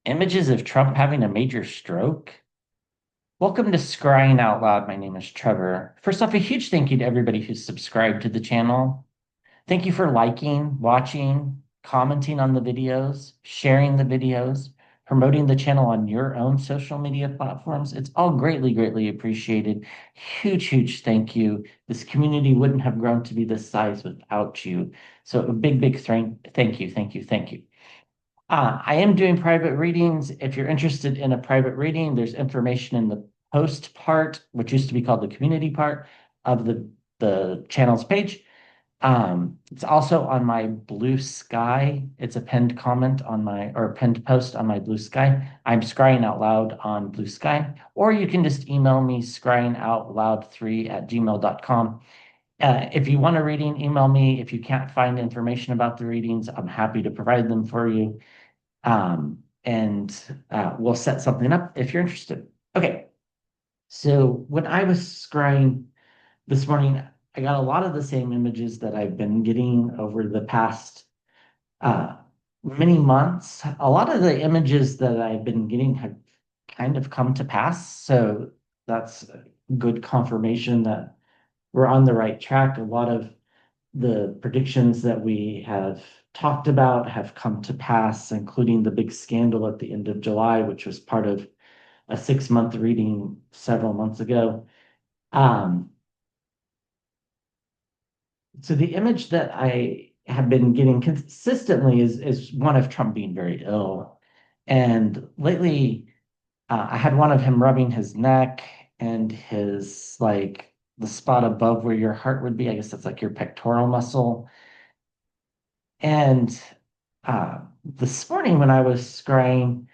Images of Trump having a major stroke. Welcome to Scrying Out Loud. My name is Trevor. First off, a huge thank you to everybody who's subscribed to the channel. Thank you for liking, watching, commenting on the videos, sharing the videos, promoting the channel on your own social media platforms. It's all greatly, greatly appreciated. Huge thank you. This community wouldn't have grown to be this size without you. So a big thank you. I am doing private readings. If you're interested in a private reading, there's information in the post part, which used to be called the community part of the channel's page. It's also on my Blue Sky. It's a pinned comment on my, or a pinned post on my Blue Sky. I'm Scrying Out Loud on Blue Sky, or you can just email me scryingoutloud3@gmail.com. If you want a reading, email me. If you can't find information about the readings, I'm happy to provide them for you. And we'll set something up if you're interested. Okay. So when I was scrying this morning, I got a lot of the same images that I've been getting over the past uh, many months. A lot of the images that I've been getting have kind of come to pass. So that's good confirmation that we're on the right track. A lot of the predictions that we have talked about have come to pass, including the big scandal at the end of July, which was part of a 6-month reading several months ago. So the image that I have been getting consistently is one of Trump being very ill. And lately, I had one of him rubbing his neck and his like the spot above where your heart would be. I guess that's like your pectoral muscle. And this morning when I was scrying,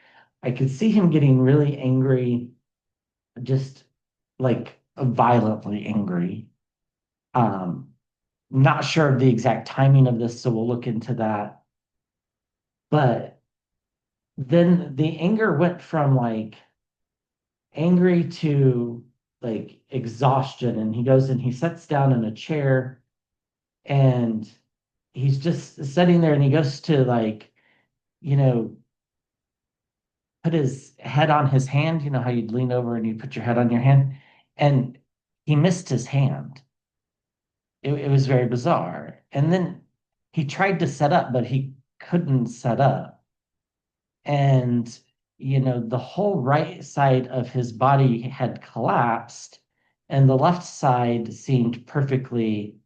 I could see him getting really angry, just like violently angry. Um, Not sure of the exact timing of this, so we'll look into that. But then the anger went from like angry to like exhaustion, and he goes and he sits down in a chair and he's just sitting there and he goes to like, you know, put his head on his hand. You know how you'd lean over and you put your head on your hand? And he missed his hand. It was very bizarre. And then he tried to set up, but he couldn't set up. And, the whole right side of his body had collapsed, and the left side seemed perfectly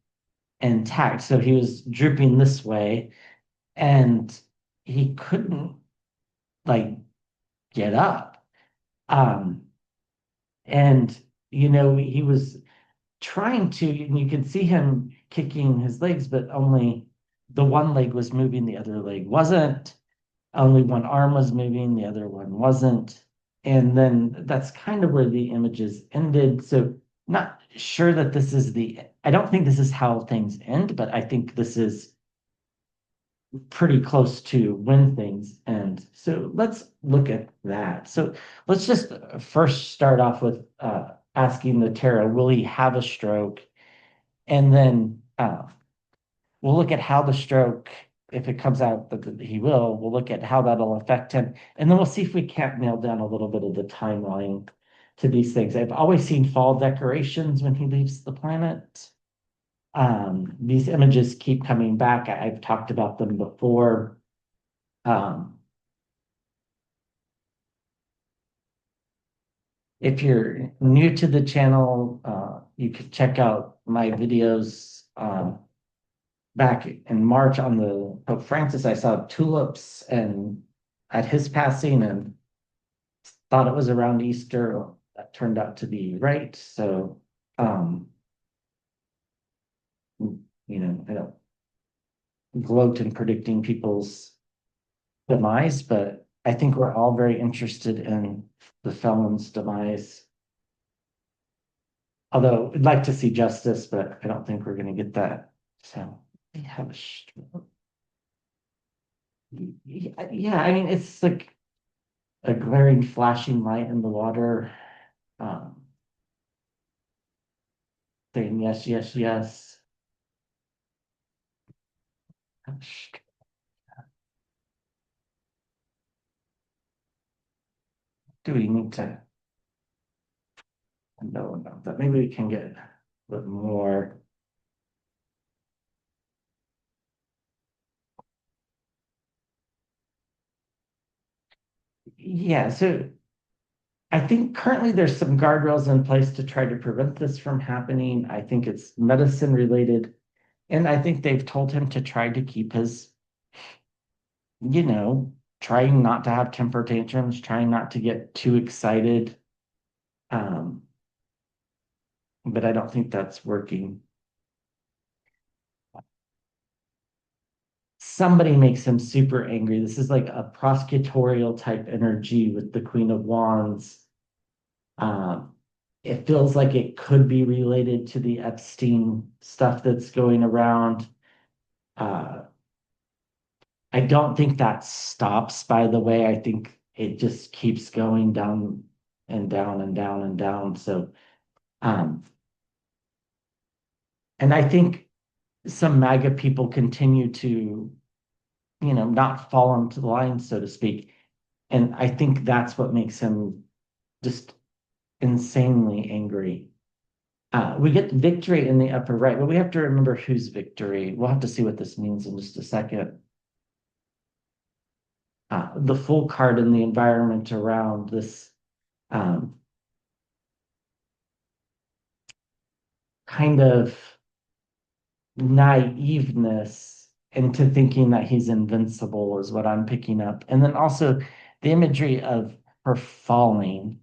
intact. So he was drooping this way, and he couldn't like get up. Um, and he was trying to, and you can see him kicking his legs, but only the one leg was moving, the other leg wasn't. Only one arm was moving, the other one wasn't. And then that's kind of where the images ended. So not sure that this is I don't think this is how things end, but I think this is pretty close to when things end. So let's look at that. So let's just first start off with asking the tarot, will he have a stroke? And then we'll look at how the stroke, if it comes out that he will, we'll look at how that'll affect him. And then we'll see if we can't nail down a little bit of the timeline to these things. I've always seen fall decorations when he leaves the planet. These images keep coming back. I've talked about them before. Um, if you're new to the channel, you can check out my videos. Back in March on the Pope Francis, I saw tulips and at his passing and thought it was around Easter. That turned out to be right. So, I don't gloat in predicting people's demise, but I think we're all very interested in the felon's demise. Although I'd like to see justice, but I don't think we're going to get that. So, we have a stroke. Yeah, I mean, it's like a glaring flashing light in the water, um, saying yes. do we need to know about that? Maybe we can get a little more. Yeah, so I think currently there's some guardrails in place to try to prevent this from happening. I think it's medicine related. And I think they've told him to try to keep his, you know, trying not to have temper tantrums, trying not to get too excited. Um, but I don't think that's working. Somebody makes him super angry. This is like a prosecutorial type energy with the Queen of Wands. Um, it feels like it could be related to the Epstein stuff that's going around. Uh, I don't think that stops, by the way. I think it just keeps going down and down and down and down. So, um, and I think some MAGA people continue to, not fall into the line, so to speak. And I think that's what makes him just insanely angry. We get victory in the upper right, but we have to remember whose victory. We'll have to see what this means in just a second. The full card in the environment around this um, kind of naiveness into thinking that he's invincible is what I'm picking up. And then also the imagery of her falling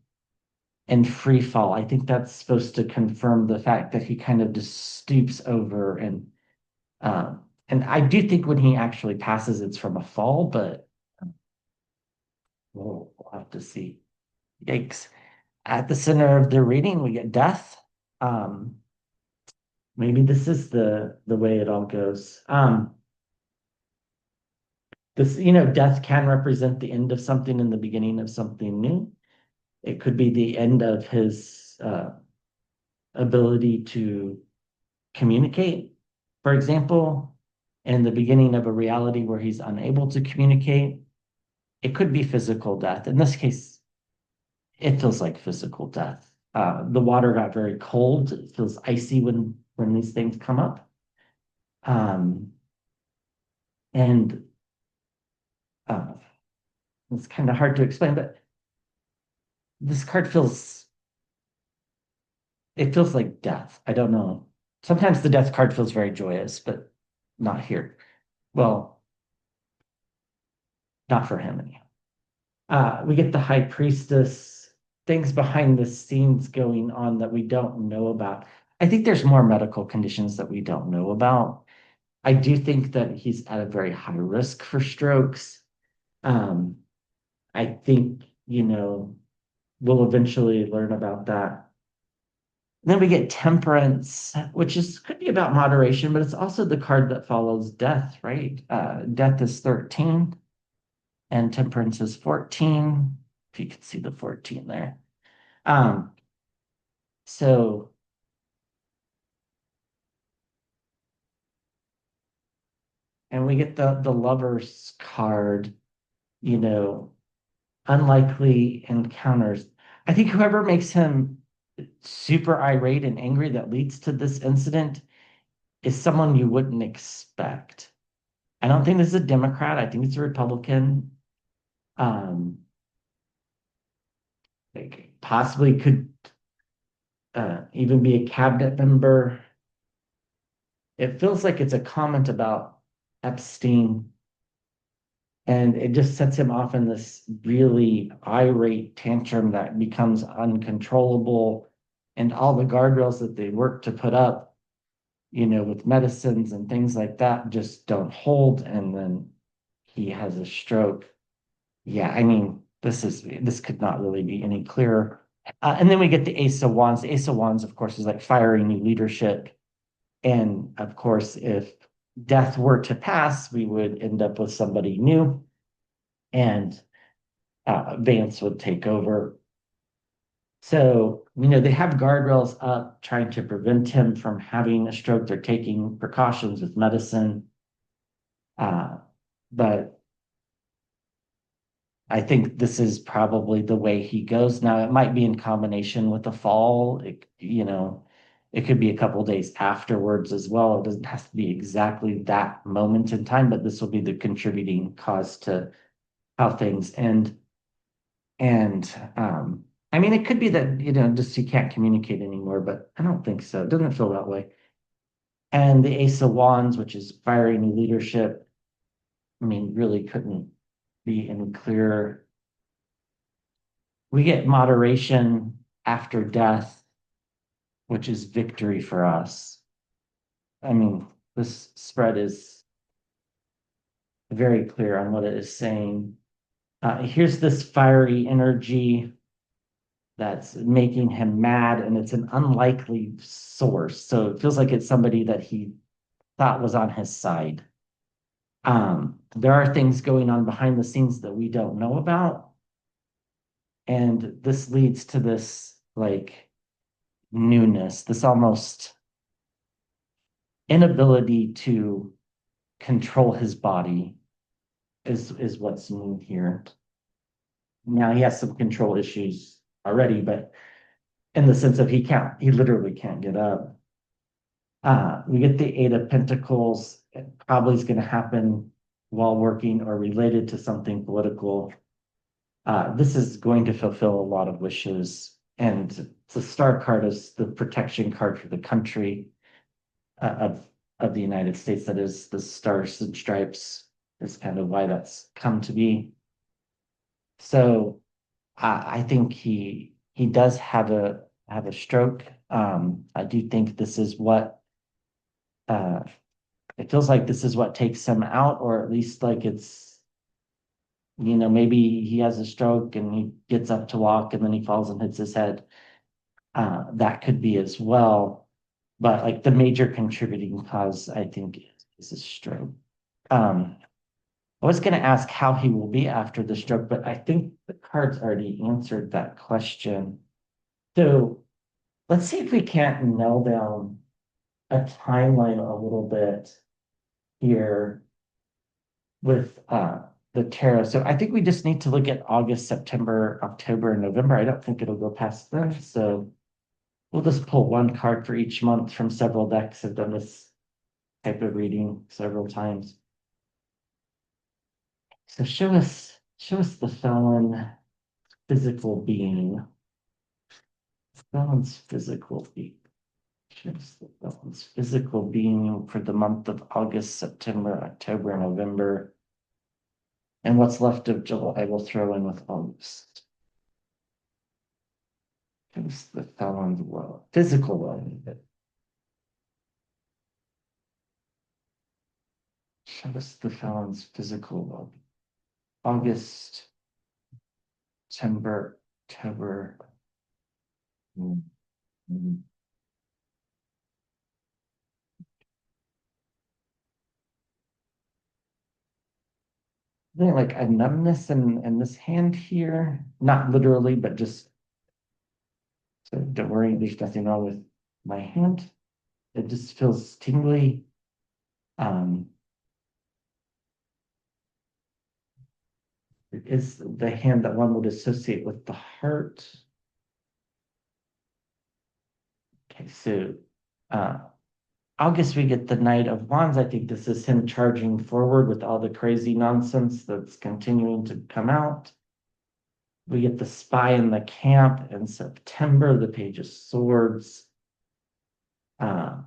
and free fall. I think that's supposed to confirm the fact that he kind of just stoops over and I do think when he actually passes, it's from a fall, but we'll have to see. Yikes. At the center of the reading, we get death. Um, maybe this is the way it all goes. This, death can represent the end of something and the beginning of something new. It could be the end of his ability to communicate, for example, and the beginning of a reality where he's unable to communicate. It could be physical death. In this case, it feels like physical death. The water got very cold. It feels icy when these things come up. Um, and uh, it's kind of hard to explain, but this card it feels like death. I don't know. Sometimes the death card feels very joyous, but not here. Well, not for him anyhow. We get the high priestess, things behind the scenes going on that we don't know about. I think there's more medical conditions that we don't know about. I do think that he's at a very high risk for strokes. Um, I think, we'll eventually learn about that. Then we get temperance, which is could be about moderation, but it's also the card that follows death, right? Death is 13 and temperance is 14. If you can see the 14 there. Um, so, and we get the lovers card, you know, unlikely encounters. I think whoever makes him super irate and angry that leads to this incident is someone you wouldn't expect. I don't think this is a Democrat. I think it's a Republican. Um, like possibly could even be a cabinet member. It feels like it's a comment about Epstein, and it just sets him off in this really irate tantrum that becomes uncontrollable. And all the guardrails that they work to put up, with medicines and things like that, just don't hold. And then he has a stroke. Yeah, I mean, this could not really be any clearer. And then we get the Ace of Wands. The Ace of Wands, of course, is like firing new leadership. And of course, if death were to pass, we would end up with somebody new, and Vance would take over. So, they have guardrails up trying to prevent him from having a stroke. They're taking precautions with medicine. Uh, but I think this is probably the way he goes. Now, it might be in combination with the fall. It could be a couple days afterwards as well. It doesn't have to be exactly that moment in time, but this will be the contributing cause to how things end. And I mean, it could be that, just you can't communicate anymore, but I don't think so. It doesn't feel that way. And the Ace of Wands, which is fiery new leadership, I mean, really couldn't be any clearer. We get moderation after death, which is victory for us. I mean, this spread is very clear on what it is saying. Here's this fiery energy that's making him mad, and it's an unlikely source. So it feels like it's somebody that he thought was on his side. There are things going on behind the scenes that we don't know about. And this leads to this like newness, this almost inability to control his body is what's new here. Now he has some control issues already, but in the sense of he literally can't get up. We get the Eight of Pentacles. It probably is going to happen while working or related to something political. This is going to fulfill a lot of wishes. And the Star card is the protection card for the country of the United States. That is the Stars and Stripes is kind of why that's come to be. So I think he does have a stroke. I do think this is what uh, it feels like this is what takes him out, or at least like it's, maybe he has a stroke and he gets up to walk and then he falls and hits his head. That could be as well. But like the major contributing cause, I think, is a stroke. Um, I was going to ask how he will be after the stroke, but I think the cards already answered that question. So let's see if we can't nail down a timeline a little bit here with the tarot. So I think we just need to look at August, September, October, and November. I don't think it'll go past then. So we'll just pull one card for each month from several decks. I've done this type of reading several times. So show us the felon physical being. Felon's physical being. Show us the felon's physical being for the month of August, September, October, November. And what's left of July, we'll throw in with August. Show us the felon's physical well-being. Show us the felon's physical well-being. August, September, October. There like a numbness in this hand here, not literally, but just so don't worry, there's nothing wrong with my hand. It just feels tingly. Um, it is the hand that one would associate with the heart. Okay, so uh, August, we get the Knight of Wands. I think this is him charging forward with all the crazy nonsense that's continuing to come out. We get the Spy in the Camp in September, the Page of Swords. Uh,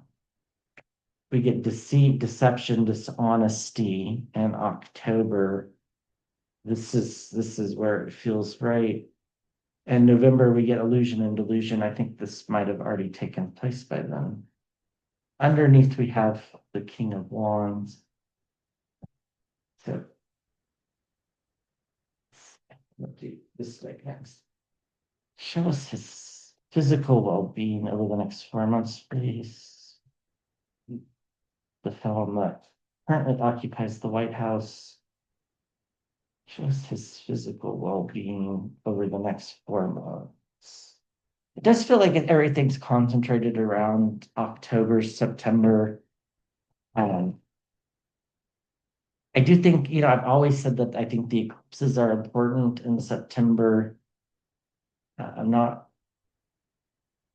we get deceit, deception, dishonesty in October. This is where it feels right. In November, we get illusion and delusion. I think this might have already taken place by then. Underneath, we have the King of Wands. So let's do this deck next. Show us his physical well-being over the next 4 months, please. The felon that currently occupies the White House. Show us his physical well-being over the next 4 months. It does feel like everything's concentrated around October, September. Um, I do think, I've always said that I think the eclipses are important in September. I'm not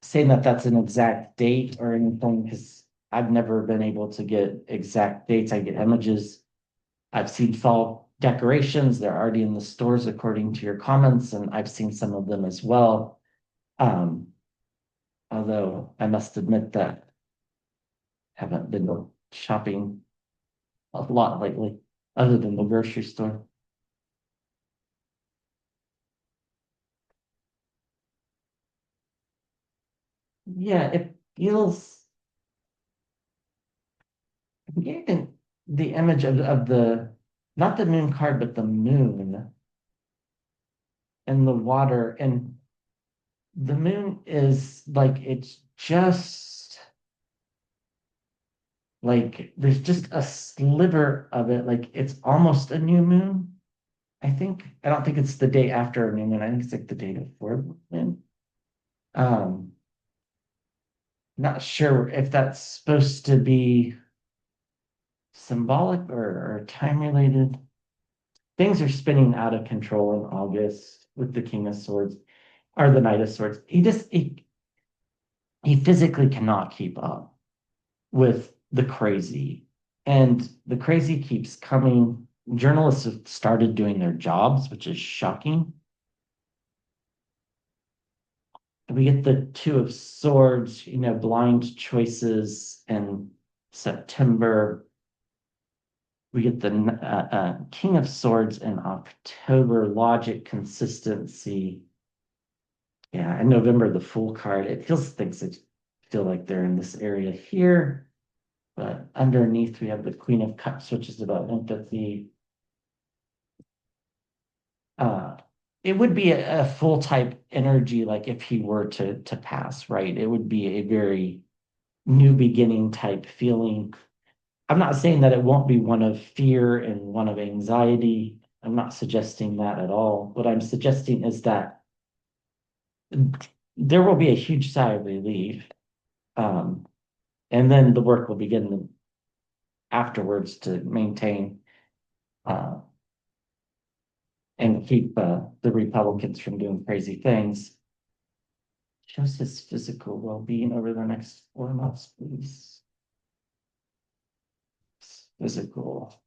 saying that that's an exact date or anything because I've never been able to get exact dates. I get images. I've seen fall decorations. They're already in the stores according to your comments, and I've seen some of them as well. Um, Although I must admit that I haven't been shopping a lot lately, other than the grocery store. Yeah, it feels I'm getting the image of the not the moon card, but the moon and the water. And the moon is like it's just like there's just a sliver of it, like it's almost a new moon. I think. I don't think it's the day after a new moon. I think it's like the day before the moon. Um, Not sure if that's supposed to be symbolic or time related. Things are spinning out of control in August with the King of Swords or the Knight of Swords. He physically cannot keep up with the crazy. And the crazy keeps coming. Journalists have started doing their jobs, which is shocking. We get the Two of Swords, blind choices in September. We get the King of Swords in October, logic, consistency. Yeah, in November, the Fool card. It feels things that feel like they're in this area here. But underneath, we have the Queen of Cups, which is about empathy. Uh, it would be a full type energy, like if he were to pass, right? It would be a very new beginning type feeling. I'm not saying that it won't be one of fear and one of anxiety. I'm not suggesting that at all. What I'm suggesting is that there will be a huge sigh of relief. Um, and then the work will begin afterwards to maintain uh, and keep the Republicans from doing crazy things. Shows his physical well-being over the next 4 months, please. Physical.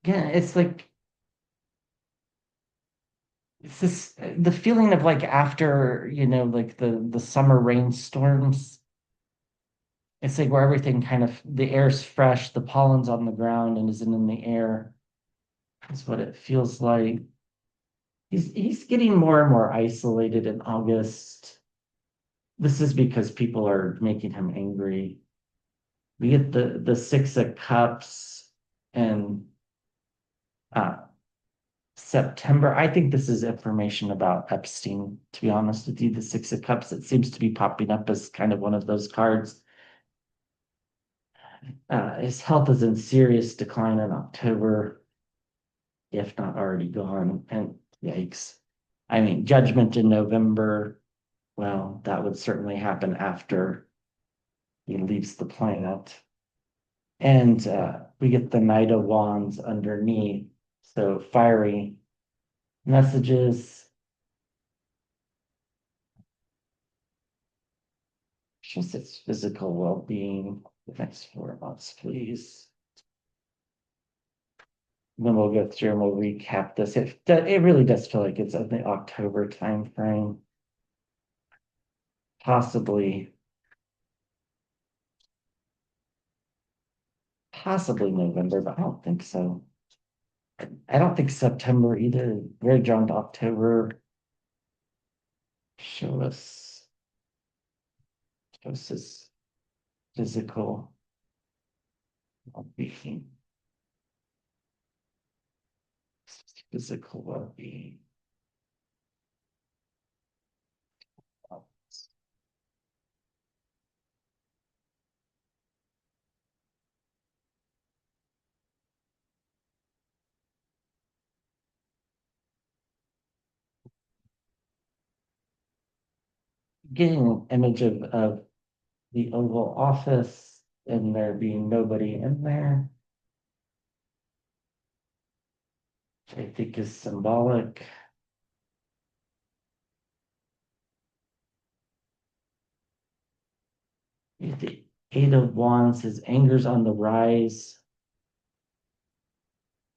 Again, it's like it's this the feeling of like after, like the summer rainstorms. It's like where everything kind of the air's fresh, the pollen's on the ground and isn't in the air. That's what it feels like. He's getting more and more isolated in August. This is because people are making him angry. We get the Six of Cups and uh September. I think this is information about Epstein, to be honest with you. The Six of Cups, it seems to be popping up as kind of one of those cards. His health is in serious decline in October, if not already gone. And yikes. I mean, judgment in November. Well, that would certainly happen after he leaves the planet. And we get the Knight of Wands underneath. So fiery messages. Just its physical well-being. The next 4 months, please. And then we'll go through and we'll recap this. It really does feel like it's in the October time frame. Possibly November, but I don't think so. I don't think September either. Very drawn to October. Show us, show us his physical well-being. Physical well-being. getting an image of the Oval Office and there being nobody in there, which I think is symbolic. The Eight of Wands, his anger's on the rise.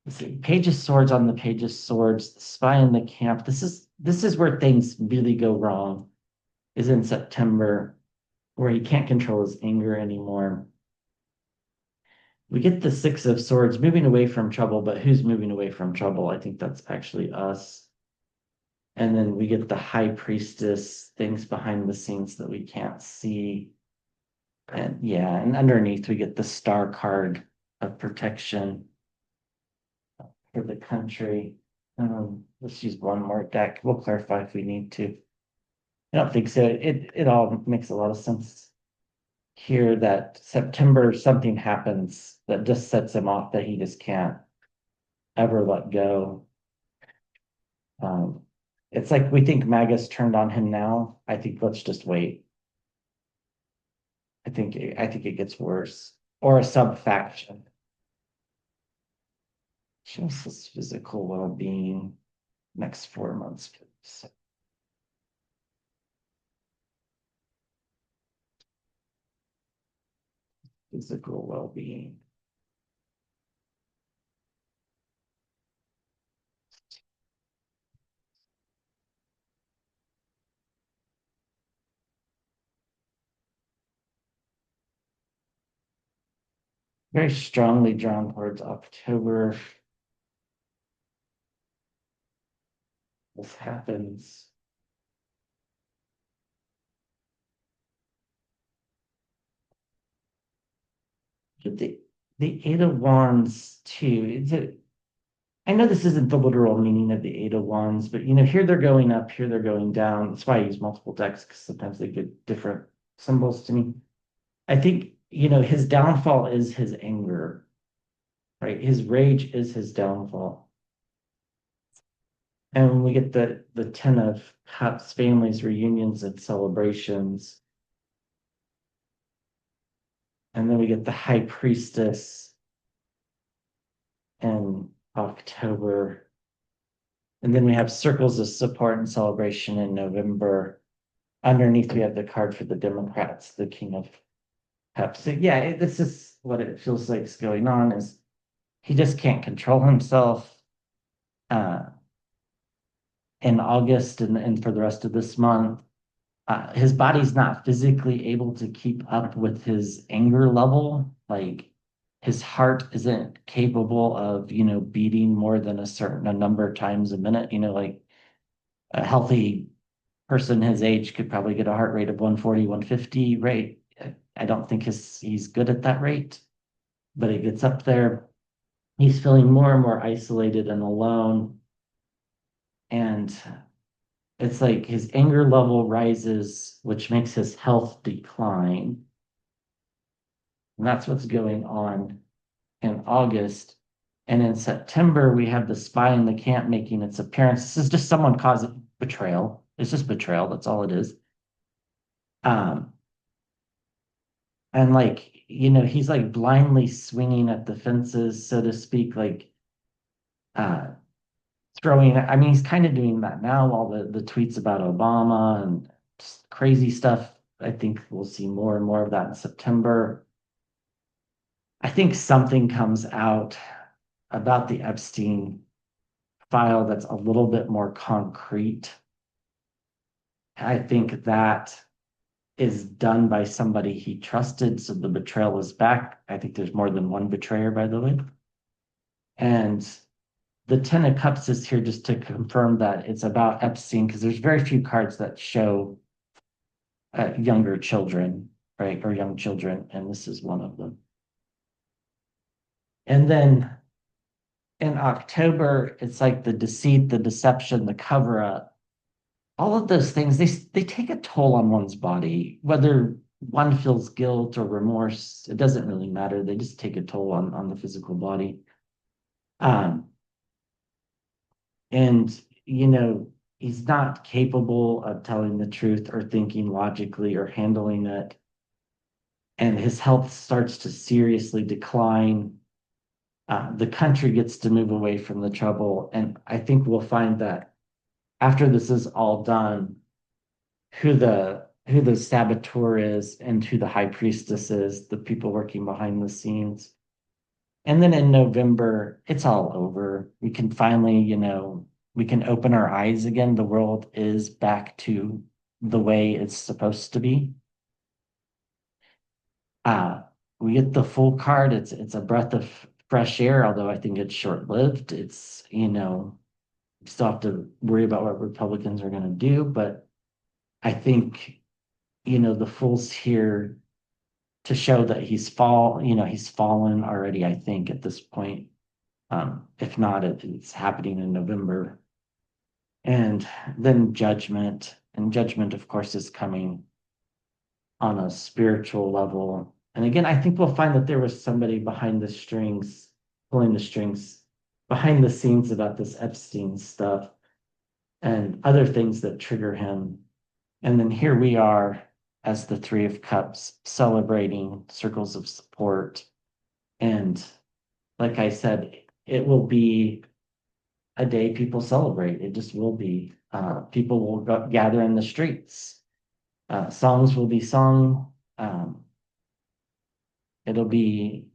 Let's see, Page of Swords on the Page of Swords, the spy in the camp. This is where things really go wrong, is in September, where he can't control his anger anymore. We get the Six of Swords moving away from trouble, but who's moving away from trouble? I think that's actually us. And then we get the High Priestess, things behind the scenes that we can't see. And yeah, and underneath we get the Star card of protection for the country. Let's use one more deck. We'll clarify if we need to. I don't think so. It all makes a lot of sense here that September something happens that just sets him off that he just can't ever let go. Um, it's like we think Magus turned on him now. I think let's just wait. I think it gets worse. Or a sub faction. Shows his physical well-being next 4 months, please. Physical well-being. Very strongly drawn towards October. This happens. But the Eight of Wands too. I know this isn't the literal meaning of the Eight of Wands, but here they're going up, here they're going down. That's why I use multiple decks because sometimes they get different symbols to me. I think, his downfall is his anger, right? His rage is his downfall. And we get the Ten of Cups, families, reunions, and celebrations. And then we get the High Priestess in October. And then we have circles of support and celebration in November. Underneath, we have the card for the Democrats, the King of Cups. So yeah, this is what it feels like is going on is he just can't control himself in August and for the rest of this month. His body's not physically able to keep up with his anger level. Like his heart isn't capable of, beating more than a number of times a minute. Like a healthy person his age could probably get a heart rate of 140, 150 rate. I don't think he's good at that rate, but it gets up there. He's feeling more and more isolated and alone. And it's like his anger level rises, which makes his health decline. And that's what's going on in August. And in September, we have the spy in the camp making its appearance. This is just someone causing betrayal. It's just betrayal. That's all it is. Um, and he's like blindly swinging at the fences, so to speak, like uh, throwing. I mean, he's kind of doing that now. All the tweets about Obama and just crazy stuff. I think we'll see more and more of that in September. I think something comes out about the Epstein file that's a little bit more concrete. I think that is done by somebody he trusted, so the betrayal is back. I think there's more than one betrayer, by the way. And the Ten of Cups is here just to confirm that it's about Epstein, because there's very few cards that show younger children, right, or young children, and this is one of them. And then in October, it's like the deceit, the deception, the cover up, all of those things, they take a toll on one's body, whether one feels guilt or remorse, it doesn't really matter. They just take a toll on the physical body. Um, and he's not capable of telling the truth or thinking logically or handling it. And his health starts to seriously decline. The country gets to move away from the trouble. And I think we'll find that after this is all done, who the saboteur is and who the high priestess is, the people working behind the scenes. And then in November, it's all over. We can finally, we can open our eyes again. The world is back to the way it's supposed to be. Uh, we get the full card. It's a breath of fresh air, although I think it's short-lived. We still have to worry about what Republicans are going to do, but I think, the fool's here to show that he's fallen already, I think, at this point. If not, it's happening in November. And then judgment. And judgment, of course, is coming on a spiritual level. And again, I think we'll find that there was somebody behind the strings, pulling the strings behind the scenes about this Epstein stuff and other things that trigger him. And then here we are as the Three of Cups celebrating circles of support. And like I said, it will be a day people celebrate. It just will be. People will gather in the streets. Songs will be sung. It'll be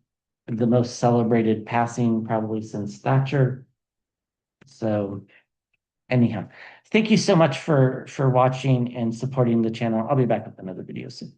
the most celebrated passing probably since Thatcher. So anyhow, thank you so much for watching and supporting the channel. I'll be back with another video soon.